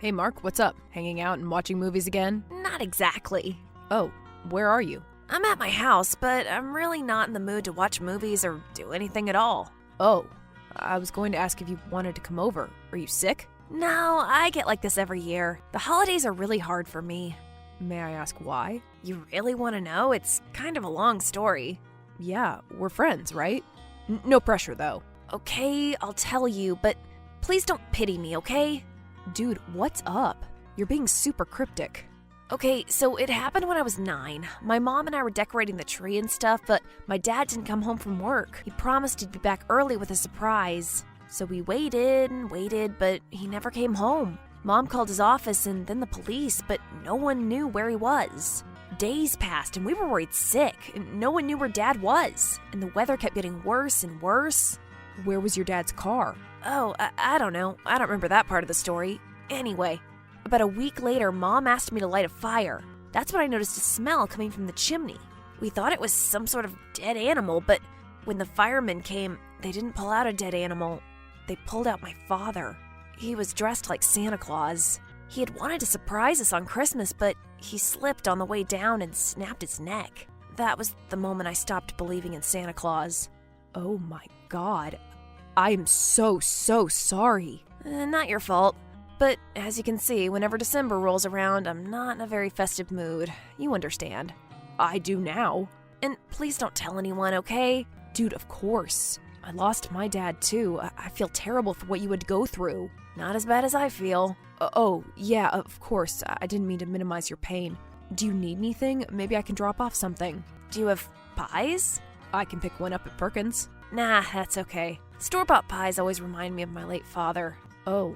Hey Mark, what's up? Hanging out and watching movies again? Not exactly. Oh, where are you? I'm at my house, but I'm really not in the mood to watch movies or do anything at all. Oh, I was going to ask if you wanted to come over. Are you sick? No, I get like this every year. The holidays are really hard for me. May I ask why? You really want to know? It's kind of a long story. Yeah, we're friends, right? No pressure, though. Okay, I'll tell you, but please don't pity me, okay? Dude, what's up? You're being super cryptic. Okay, so it happened when I was 9. My mom and I were decorating the tree and stuff, but my dad didn't come home from work. He promised he'd be back early with a surprise. So we waited and waited, but he never came home. Mom called his office and then the police, but no one knew where he was. Days passed and we were worried sick, and no one knew where Dad was. And the weather kept getting worse and worse. Where was your dad's car? Oh, I don't know. I don't remember that part of the story. Anyway, about a week later, Mom asked me to light a fire. That's when I noticed a smell coming from the chimney. We thought it was some sort of dead animal, but when the firemen came, they didn't pull out a dead animal. They pulled out my father. He was dressed like Santa Claus. He had wanted to surprise us on Christmas, but he slipped on the way down and snapped his neck. That was the moment I stopped believing in Santa Claus. Oh my God. I'm so sorry. Not your fault. But as you can see, whenever December rolls around, I'm not in a very festive mood. You understand. I do now. And please don't tell anyone, okay? Dude, of course. I lost my dad too. I feel terrible for what you had to go through. Not as bad as I feel. Oh, yeah, of course. I didn't mean to minimize your pain. Do you need anything? Maybe I can drop off something. Do you have pies? I can pick one up at Perkins. Nah, that's okay. Store-bought pies always remind me of my late father. Oh,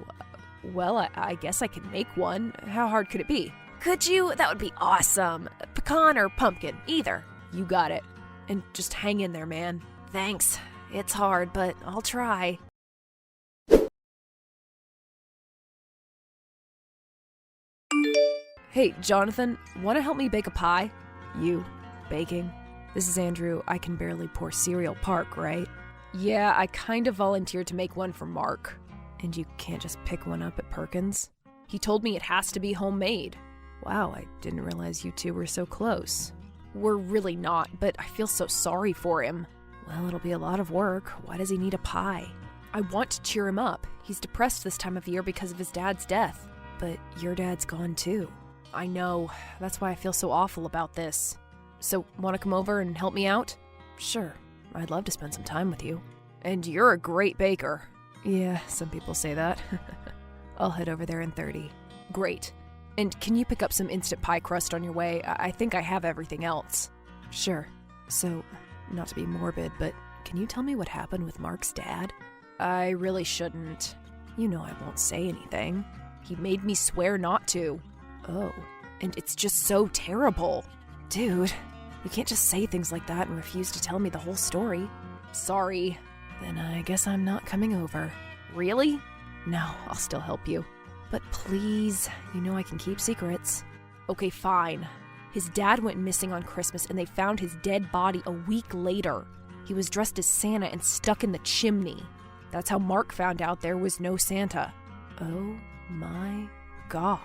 well, I guess I could make one. How hard could it be? Could you? That would be awesome. Pecan or pumpkin, either. You got it. And just hang in there, man. Thanks. It's hard, but I'll try. Hey, Jonathan, want to help me bake a pie? You, baking? This is Andrew. I can barely pour cereal. Park, right? Yeah, I kind of volunteered to make one for Mark. And you can't just pick one up at Perkins? He told me it has to be homemade. Wow, I didn't realize you two were so close. We're really not, but I feel so sorry for him. Well, it'll be a lot of work. Why does he need a pie? I want to cheer him up. He's depressed this time of year because of his dad's death. But your dad's gone too. I know. That's why I feel so awful about this. So, want to come over and help me out? Sure. I'd love to spend some time with you. And you're a great baker. Yeah, some people say that. I'll head over there in 30. Great. And can you pick up some instant pie crust on your way? I think I have everything else. Sure. So, not to be morbid, but can you tell me what happened with Mark's dad? I really shouldn't. You know I won't say anything. He made me swear not to. Oh, and it's just so terrible. Dude, you can't just say things like that and refuse to tell me the whole story. Sorry. Then I guess I'm not coming over. Really? No, I'll still help you. But please, you know I can keep secrets. Okay, fine. His dad went missing on Christmas and they found his dead body a week later. He was dressed as Santa and stuck in the chimney. That's how Mark found out there was no Santa. Oh my God.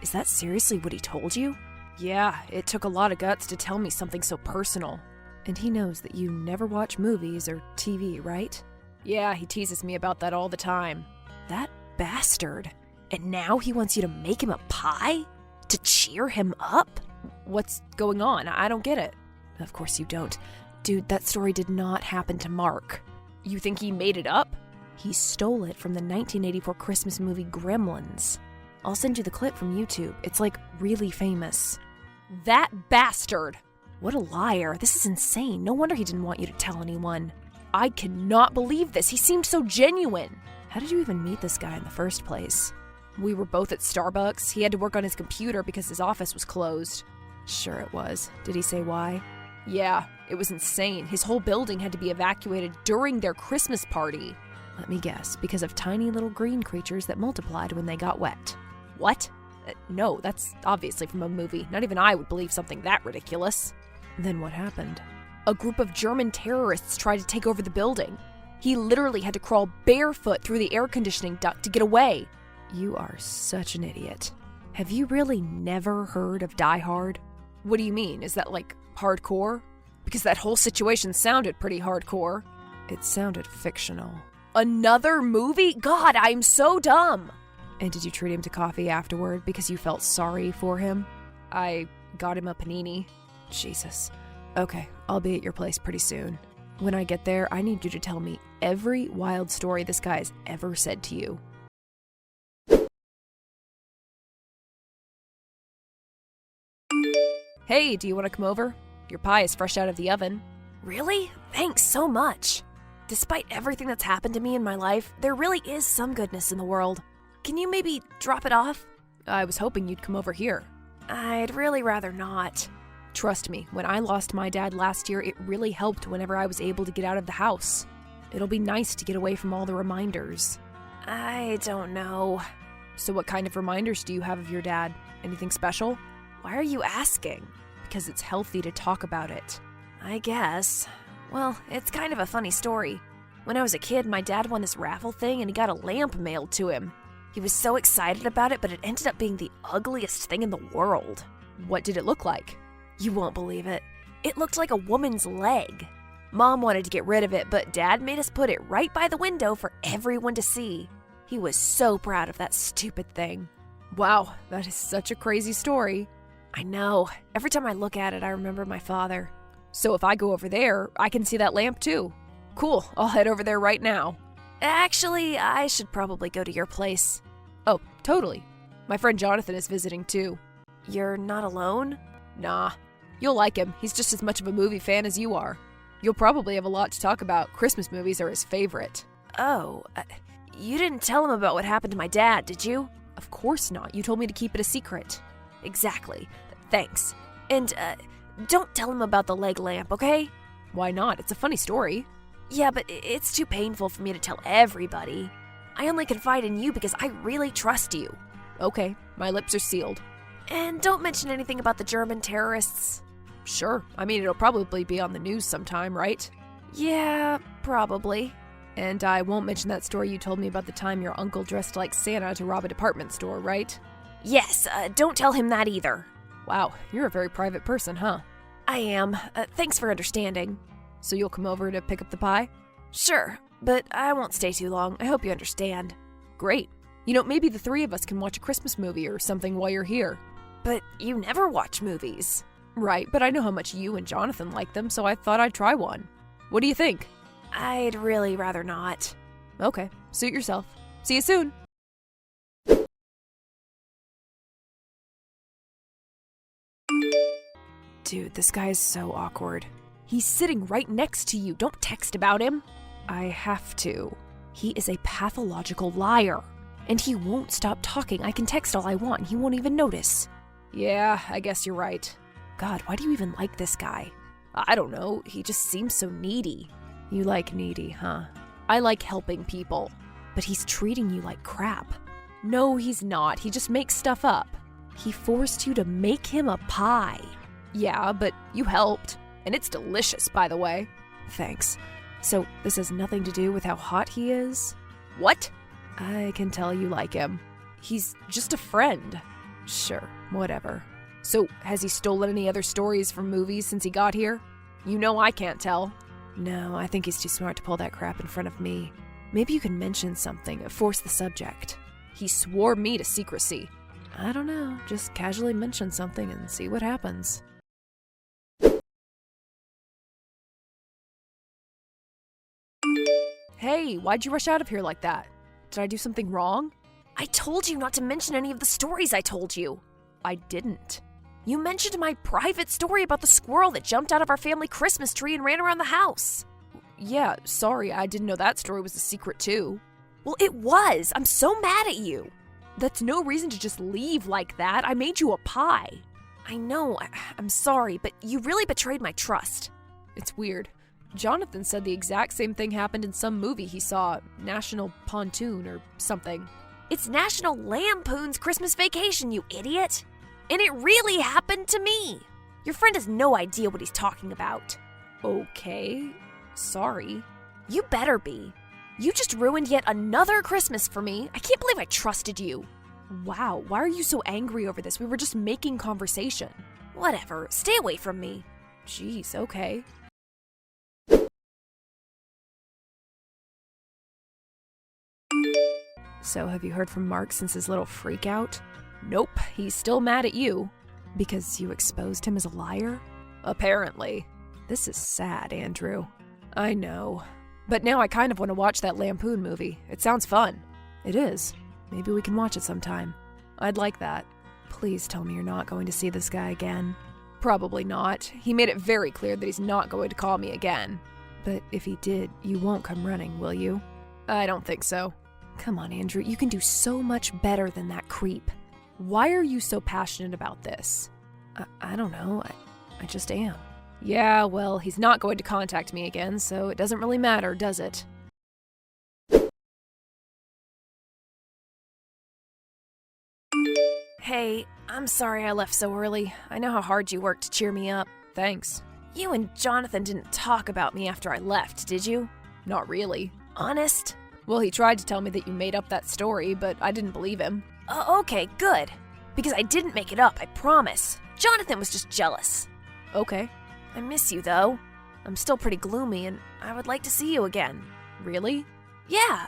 Is that seriously what he told you? Yeah, it took a lot of guts to tell me something so personal. And he knows that you never watch movies or TV, right? Yeah, he teases me about that all the time. That bastard. And now he wants you to make him a pie? To cheer him up? What's going on? I don't get it. Of course you don't. Dude, that story did not happen to Mark. You think he made it up? He stole it from the 1984 Christmas movie Gremlins. I'll send you the clip from YouTube. It's like really famous. That bastard! What a liar. This is insane. No wonder he didn't want you to tell anyone. I cannot believe this. He seemed so genuine. How did you even meet this guy in the first place? We were both at Starbucks. He had to work on his computer because his office was closed. Sure it was. Did he say why? Yeah, it was insane. His whole building had to be evacuated during their Christmas party. Let me guess, because of tiny little green creatures that multiplied when they got wet. What? No, that's obviously from a movie. Not even I would believe something that ridiculous. Then what happened? A group of German terrorists tried to take over the building. He literally had to crawl barefoot through the air conditioning duct to get away. You are such an idiot. Have you really never heard of Die Hard? What do you mean? Is that like hardcore? Because that whole situation sounded pretty hardcore. It sounded fictional. Another movie? God, I'm so dumb. And did you treat him to coffee afterward because you felt sorry for him? I got him a panini. Jesus. Okay, I'll be at your place pretty soon. When I get there, I need you to tell me every wild story this guy has ever said to you. Hey, do you want to come over? Your pie is fresh out of the oven. Really? Thanks so much. Despite everything that's happened to me in my life, there really is some goodness in the world. Can you maybe drop it off? I was hoping you'd come over here. I'd really rather not. Trust me, when I lost my dad last year, it really helped whenever I was able to get out of the house. It'll be nice to get away from all the reminders. I don't know. So what kind of reminders do you have of your dad? Anything special? Why are you asking? Because it's healthy to talk about it. I guess. Well, it's kind of a funny story. When I was a kid, my dad won this raffle thing and he got a lamp mailed to him. He was so excited about it, but it ended up being the ugliest thing in the world. What did it look like? You won't believe it. It looked like a woman's leg. Mom wanted to get rid of it, but Dad made us put it right by the window for everyone to see. He was so proud of that stupid thing. Wow, that is such a crazy story. I know. Every time I look at it, I remember my father. So if I go over there, I can see that lamp too. Cool, I'll head over there right now. Actually, I should probably go to your place. Oh, totally. My friend Jonathan is visiting too. You're not alone? Nah. You'll like him. He's just as much of a movie fan as you are. You'll probably have a lot to talk about. Christmas movies are his favorite. Oh, you didn't tell him about what happened to my dad, did you? Of course not. You told me to keep it a secret. Exactly. Thanks. And, don't tell him about the leg lamp, okay? Why not? It's a funny story. Yeah, but it's too painful for me to tell everybody. I only confide in you because I really trust you. Okay, my lips are sealed. And don't mention anything about the German terrorists. Sure. I mean, it'll probably be on the news sometime, right? Yeah, probably. And I won't mention that story you told me about the time your uncle dressed like Santa to rob a department store, right? Yes, don't tell him that either. Wow, you're a very private person, huh? I am. Thanks for understanding. So you'll come over to pick up the pie? Sure, but I won't stay too long. I hope you understand. Great. You know, maybe the three of us can watch a Christmas movie or something while you're here. But you never watch movies. Right, but I know how much you and Jonathan like them, so I thought I'd try one. What do you think? I'd really rather not. Okay, suit yourself. See you soon. Dude, this guy is so awkward. He's sitting right next to you. Don't text about him. I have to. He is a pathological liar. And he won't stop talking. I can text all I want and he won't even notice. Yeah, I guess you're right. God, why do you even like this guy? I don't know. He just seems so needy. You like needy, huh? I like helping people. But he's treating you like crap. No, he's not. He just makes stuff up. He forced you to make him a pie. Yeah, but you helped. And it's delicious, by the way. Thanks. So, this has nothing to do with how hot he is? What? I can tell you like him. He's just a friend. Sure, whatever. So, has he stolen any other stories from movies since he got here? You know I can't tell. No, I think he's too smart to pull that crap in front of me. Maybe you can mention something, force the subject. He swore me to secrecy. I don't know, just casually mention something and see what happens. Hey, why'd you rush out of here like that? Did I do something wrong? I told you not to mention any of the stories I told you. I didn't. You mentioned my private story about the squirrel that jumped out of our family Christmas tree and ran around the house. Yeah, sorry, I didn't know that story was a secret too. Well, it was. I'm so mad at you. That's no reason to just leave like that. I made you a pie. I know. I'm sorry, but you really betrayed my trust. It's weird. Jonathan said the exact same thing happened in some movie he saw, National Pontoon or something. It's National Lampoon's Christmas Vacation, you idiot! And it really happened to me! Your friend has no idea what he's talking about. Okay, sorry. You better be. You just ruined yet another Christmas for me. I can't believe I trusted you. Wow, why are you so angry over this? We were just making conversation. Whatever, stay away from me. Jeez, okay. So, have you heard from Mark since his little freakout? Nope, he's still mad at you. Because you exposed him as a liar? Apparently. This is sad, Andrew. I know. But now I kind of want to watch that Lampoon movie. It sounds fun. It is. Maybe we can watch it sometime. I'd like that. Please tell me you're not going to see this guy again. Probably not. He made it very clear that he's not going to call me again. But if he did, you won't come running, will you? I don't think so. Come on, Andrew, you can do so much better than that creep. Why are you so passionate about this? I don't know. I just am. Yeah, well, he's not going to contact me again, so it doesn't really matter, does it? Hey, I'm sorry I left so early. I know how hard you worked to cheer me up. Thanks. You and Jonathan didn't talk about me after I left, did you? Not really. Honest? Well, he tried to tell me that you made up that story, but I didn't believe him. Okay, good. Because I didn't make it up, I promise. Jonathan was just jealous. Okay. I miss you, though. I'm still pretty gloomy, and I would like to see you again. Really? Yeah,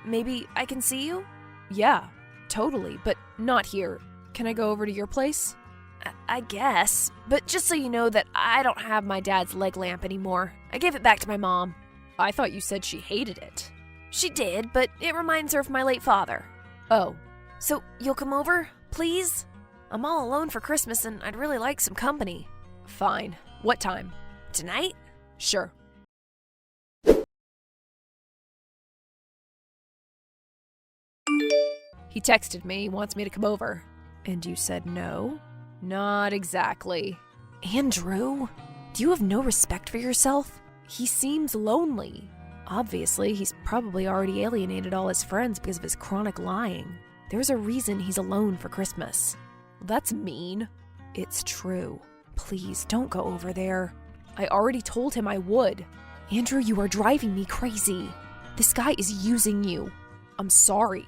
maybe I can see you? Yeah, totally, but not here. Can I go over to your place? I guess, but just so you know that I don't have my dad's leg lamp anymore. I gave it back to my mom. I thought you said she hated it. She did, but it reminds her of my late father. Oh. So, you'll come over, please? I'm all alone for Christmas and I'd really like some company. Fine. What time? Tonight? Sure. He texted me, he wants me to come over. And you said no? Not exactly. Andrew, do you have no respect for yourself? He seems lonely. Obviously, he's probably already alienated all his friends because of his chronic lying. There's a reason he's alone for Christmas. That's mean. It's true. Please, don't go over there. I already told him I would. Andrew, you are driving me crazy. This guy is using you. I'm sorry.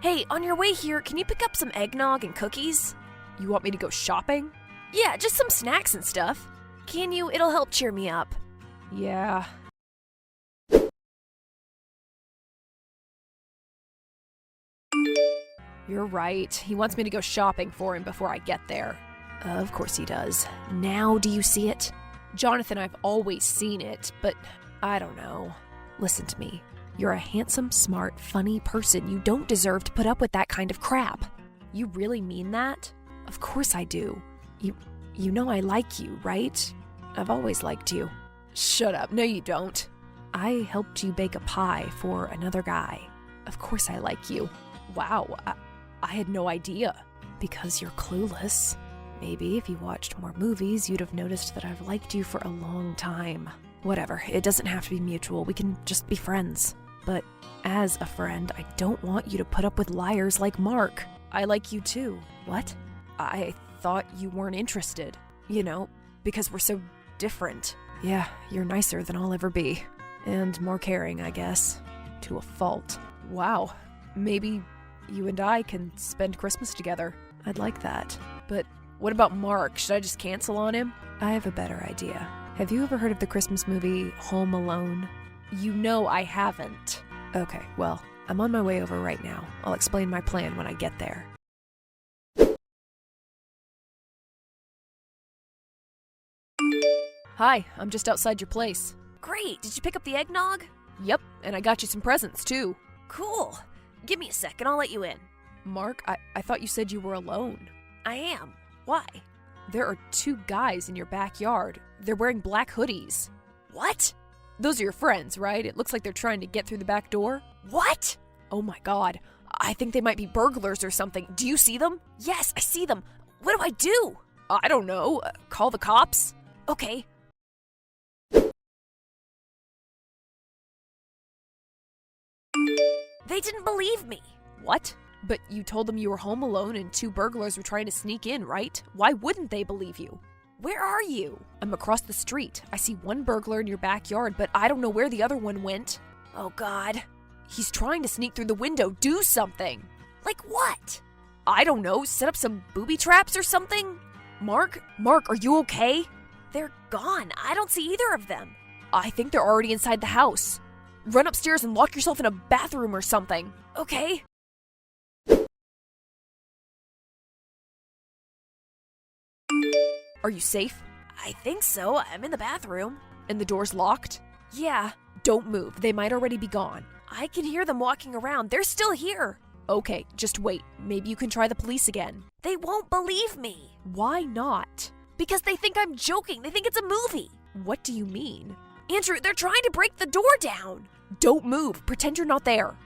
Hey, on your way here, can you pick up some eggnog and cookies? You want me to go shopping? Yeah, just some snacks and stuff. Can you? It'll help cheer me up. Yeah. You're right. He wants me to go shopping for him before I get there. Of course he does. Now do you see it? Jonathan, I've always seen it, but I don't know. Listen to me. You're a handsome, smart, funny person. You don't deserve to put up with that kind of crap. You really mean that? Of course I do. You know I like you, right? I've always liked you. Shut up. No, you don't. I helped you bake a pie for another guy. Of course I like you. Wow, I had no idea. Because you're clueless. Maybe if you watched more movies, you'd have noticed that I've liked you for a long time. Whatever, it doesn't have to be mutual. We can just be friends. But as a friend, I don't want you to put up with liars like Mark. I like you too. What? I thought you weren't interested. You know, because we're so different. Yeah, you're nicer than I'll ever be. And more caring, I guess. To a fault. Wow, maybe you and I can spend Christmas together. I'd like that. But what about Mark? Should I just cancel on him? I have a better idea. Have you ever heard of the Christmas movie Home Alone? You know I haven't. Okay, well, I'm on my way over right now. I'll explain my plan when I get there. Hi, I'm just outside your place. Great, did you pick up the eggnog? Yep, and I got you some presents too. Cool. Give me a second, I'll let you in. Mark, I thought you said you were alone. I am. Why? There are 2 guys in your backyard. They're wearing black hoodies. What? Those are your friends, right? It looks like they're trying to get through the back door. What? Oh my god. I think they might be burglars or something. Do you see them? Yes, I see them. What do I do? I don't know. Call the cops? Okay. They didn't believe me. What? But you told them you were home alone and 2 burglars were trying to sneak in, right? Why wouldn't they believe you? Where are you? I'm across the street. I see one burglar in your backyard, but I don't know where the other one went. Oh, God. He's trying to sneak through the window. Do something. Like what? I don't know. Set up some booby traps or something? Mark, are you okay? They're gone. I don't see either of them. I think they're already inside the house. Run upstairs and lock yourself in a bathroom or something. Okay. Are you safe? I think so. I'm in the bathroom. And the door's locked? Yeah. Don't move. They might already be gone. I can hear them walking around. They're still here. Okay, just wait. Maybe you can try the police again. They won't believe me. Why not? Because they think I'm joking. They think it's a movie. What do you mean? Andrew, they're trying to break the door down. Don't move. Pretend you're not there.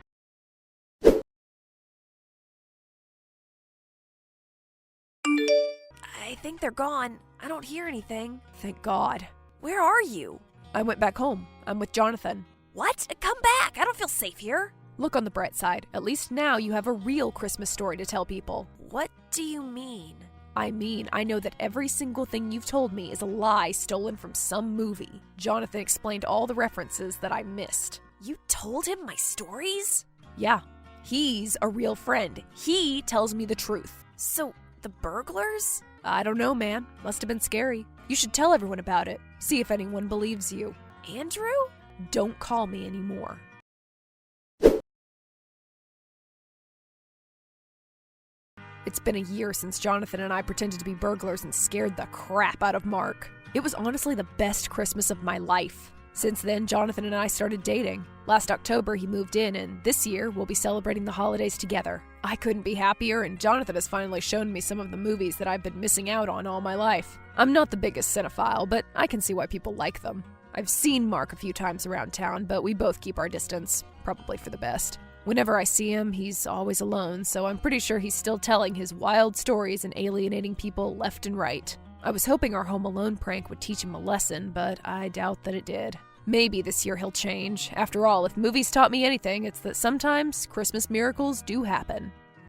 I think they're gone. I don't hear anything. Thank God. Where are you? I went back home. I'm with Jonathan. What? Come back. I don't feel safe here. Look on the bright side. At least now you have a real Christmas story to tell people. What do you mean? I mean, I know that every single thing you've told me is a lie stolen from some movie. Jonathan explained all the references that I missed. You told him my stories? Yeah. He's a real friend. He tells me the truth. So, the burglars? I don't know, man. Must have been scary. You should tell everyone about it. See if anyone believes you. Andrew? Don't call me anymore. It's been a year since Jonathan and I pretended to be burglars and scared the crap out of Mark. It was honestly the best Christmas of my life. Since then, Jonathan and I started dating. Last October, he moved in, and this year, we'll be celebrating the holidays together. I couldn't be happier, and Jonathan has finally shown me some of the movies that I've been missing out on all my life. I'm not the biggest cinephile, but I can see why people like them. I've seen Mark a few times around town, but we both keep our distance, probably for the best. Whenever I see him, he's always alone, so I'm pretty sure he's still telling his wild stories and alienating people left and right. I was hoping our Home Alone prank would teach him a lesson, but I doubt that it did. Maybe this year he'll change. After all, if movies taught me anything, it's that sometimes Christmas miracles do happen.